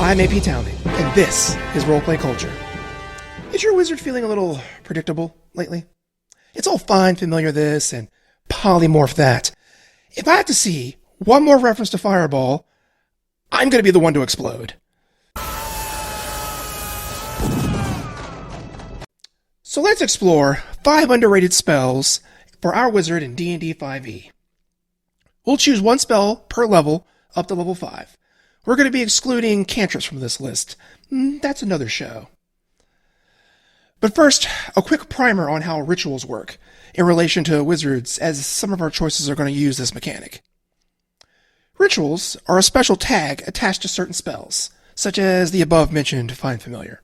I'm AP Townley, and this is Roleplay Culture. Is your wizard feeling a little predictable lately? It's all fine, familiar this, and polymorph that. If I have to see one more reference to Fireball, I'm going to be the one to explode. So let's explore 5 underrated spells for our wizard in D&D 5e. We'll choose one spell per level up to level 5. We're going to be excluding cantrips from this list. That's another show. But first, a quick primer on how rituals work in relation to wizards, as some of our choices are going to use this mechanic. Rituals are a special tag attached to certain spells, such as the above-mentioned Find Familiar.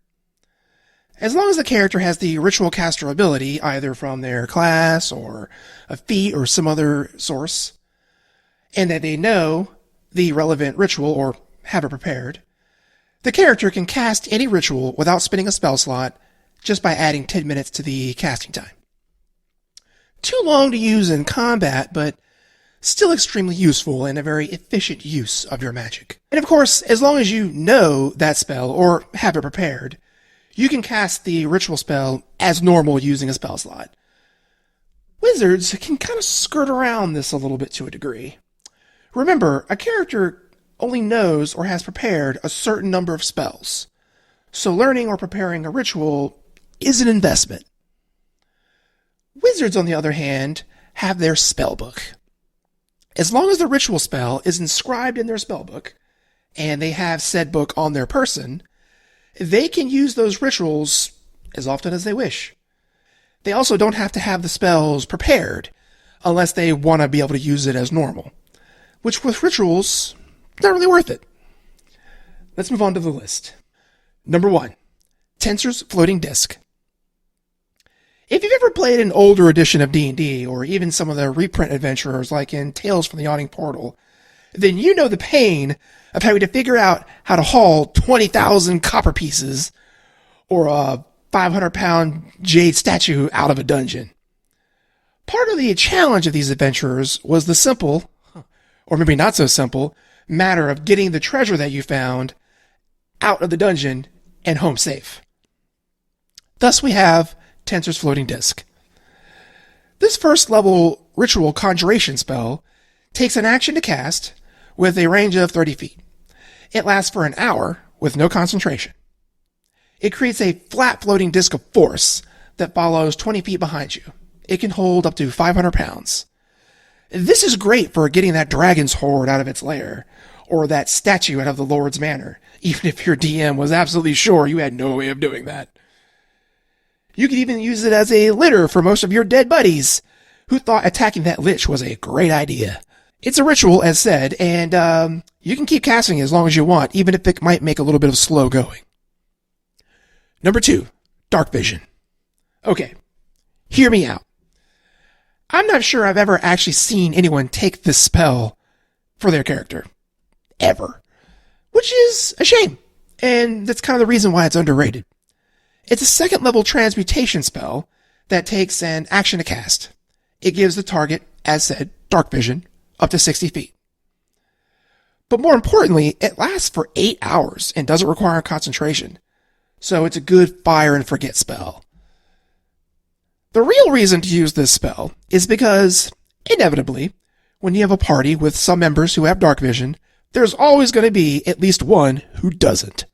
As long as the character has the ritual caster ability, either from their class or a feat or some other source, and that they know the relevant ritual or have it prepared, the character can cast any ritual without spending a spell slot just by adding 10 minutes to the casting time. Too long to use in combat, but still extremely useful and a very efficient use of your magic. And of course, as long as you know that spell or have it prepared, you can cast the ritual spell as normal using a spell slot. Wizards can kind of skirt around this a little bit to a degree. Remember, a character only knows or has prepared a certain number of spells, so learning or preparing a ritual is an investment. Wizards, on the other hand, have their spellbook. As long as the ritual spell is inscribed in their spellbook, and they have said book on their person, they can use those rituals as often as they wish. They also don't have to have the spells prepared unless they want to be able to use it as normal, which with rituals, not really worth it. Let's move on to the list. Number 1, Tenser's Floating Disc. If you've ever played an older edition of D&D, or even some of the reprint adventurers like in Tales from the Yawning Portal, then you know the pain of having to figure out how to haul 20,000 copper pieces or a 500-pound jade statue out of a dungeon. Part of the challenge of these adventurers was the simple, or maybe not so simple, matter of getting the treasure that you found out of the dungeon and home safe. Thus we have Tenser's Floating Disc. This first level ritual conjuration spell takes an action to cast with a range of 30 feet. It lasts for an hour with no concentration. It creates a flat floating disc of force that follows 20 feet behind you. It can hold up to 500 pounds. This is great for getting that dragon's hoard out of its lair, or that statue out of the Lord's manor, even if your DM was absolutely sure you had no way of doing that. You could even use it as a litter for most of your dead buddies who thought attacking that lich was a great idea. It's a ritual, as said, and you can keep casting as long as you want, even if it might make a little bit of slow going. Number 2, Darkvision. Okay, hear me out. I'm not sure I've ever actually seen anyone take this spell for their character. Ever. Which is a shame, and that's kind of the reason why it's underrated. It's a second-level transmutation spell that takes an action to cast. It gives the target, as said, Darkvision, up to 60 feet. But more importantly, it lasts for 8 hours and doesn't require concentration, so it's a good fire-and-forget spell. The real reason to use this spell is because, inevitably, when you have a party with some members who have Darkvision, there's always going to be at least one who doesn't.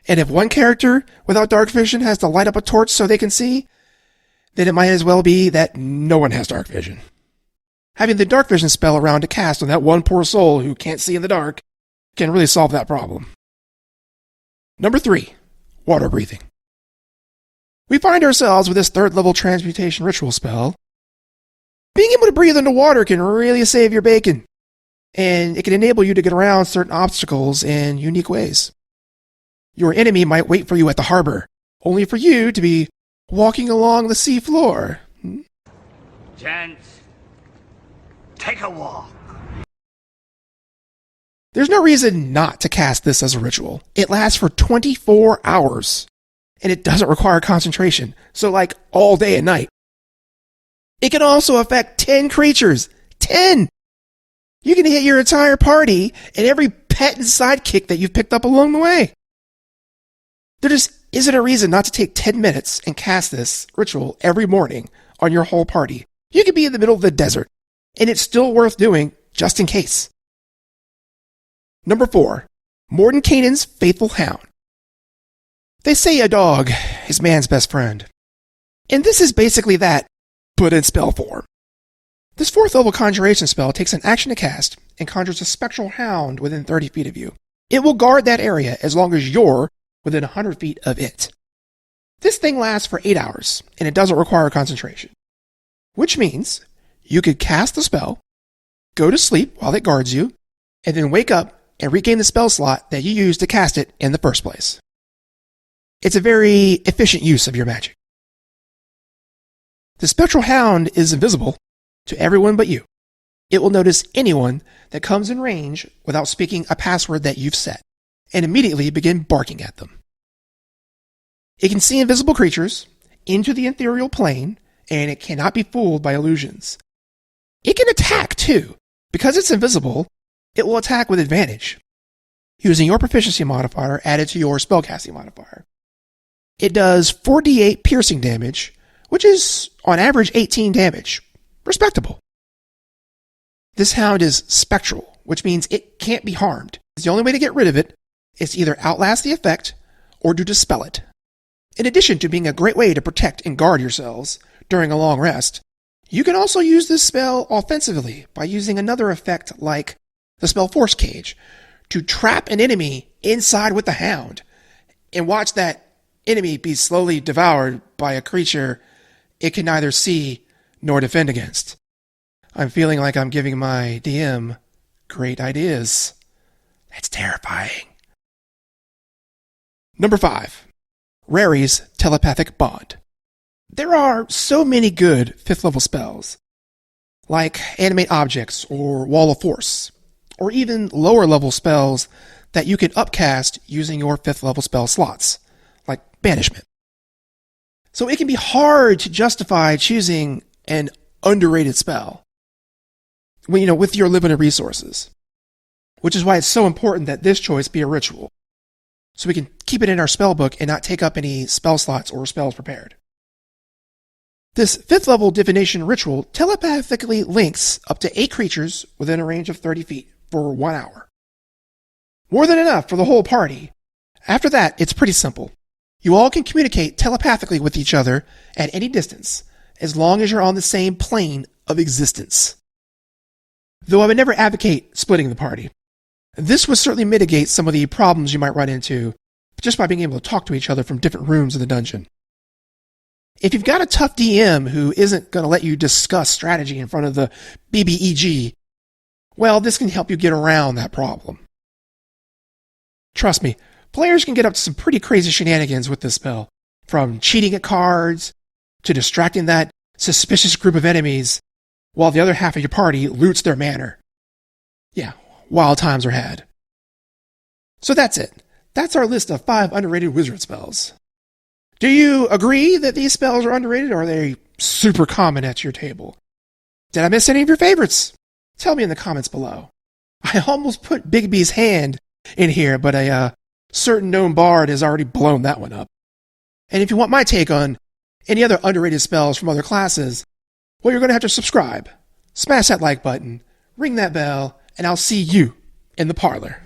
And if one character without Darkvision has to light up a torch so they can see, then it might as well be that no one has Darkvision. Having the Darkvision spell around to cast on that one poor soul who can't see in the dark can really solve that problem. Number 3, Water Breathing. We find ourselves with this third-level transmutation ritual spell. Being able to breathe underwater can really save your bacon, and it can enable you to get around certain obstacles in unique ways. Your enemy might wait for you at the harbor, only for you to be walking along the sea floor. Gents, take a walk. There's no reason not to cast this as a ritual. It lasts for 24 hours, and it doesn't require concentration, so like all day and night. It can also affect 10 creatures. 10! You can hit your entire party, and every pet and sidekick that you've picked up along the way. There just isn't a reason not to take 10 minutes and cast this ritual every morning on your whole party. You could be in the middle of the desert, and it's still worth doing just in case. Number 4, Mordenkainen's Faithful Hound. They say a dog is man's best friend. And this is basically that, but in spell form. This 4th level conjuration spell takes an action to cast and conjures a spectral hound within 30 feet of you. It will guard that area as long as you're within 100 feet of it. This thing lasts for 8 hours, and it doesn't require concentration. Which means you could cast the spell, go to sleep while it guards you, and then wake up and regain the spell slot that you used to cast it in the first place. It's a very efficient use of your magic. The Spectral Hound is invisible to everyone but you. It will notice anyone that comes in range without speaking a password that you've set, and immediately begin barking at them. It can see invisible creatures into the ethereal plane, and it cannot be fooled by illusions. It can attack too. Because it's invisible, it will attack with advantage, using your proficiency modifier added to your spellcasting modifier. It does 4d8 piercing damage, which is on average 18 damage. Respectable. This hound is spectral, which means it can't be harmed. The only way to get rid of it is to either outlast the effect or to dispel it. In addition to being a great way to protect and guard yourselves during a long rest, you can also use this spell offensively by using another effect like the spell Force Cage to trap an enemy inside with the hound and watch that enemy be slowly devoured by a creature it can neither see nor defend against. I'm feeling like I'm giving my DM great ideas. That's terrifying. Number 5, Rary's Telepathic Bond. There are so many good 5th level spells, like Animate Objects or Wall of Force, or even lower level spells that you can upcast using your 5th level spell slots, like Banishment. So it can be hard to justify choosing an underrated spell with your limited resources, which is why it's so important that this choice be a ritual, so we can keep it in our spell book and not take up any spell slots or spells prepared. This 5th level divination ritual telepathically links up to 8 creatures within a range of 30 feet for 1 hour. More than enough for the whole party. After that, it's pretty simple. You all can communicate telepathically with each other at any distance, as long as you're on the same plane of existence. Though I would never advocate splitting the party. This would certainly mitigate some of the problems you might run into just by being able to talk to each other from different rooms of the dungeon. If you've got a tough DM who isn't going to let you discuss strategy in front of the BBEG, well, this can help you get around that problem. Trust me, players can get up to some pretty crazy shenanigans with this spell, from cheating at cards to distracting that suspicious group of enemies while the other half of your party loots their manor. Yeah, wild times are had. So that's it. That's our list of 5 underrated wizard spells. Do you agree that these spells are underrated, or are they super common at your table? Did I miss any of your favorites? Tell me in the comments below. I almost put Bigby's Hand in here, but a certain known bard has already blown that one up. And if you want my take on any other underrated spells from other classes, well, you're going to have to subscribe, smash that like button, ring that bell, and I'll see you in the parlor.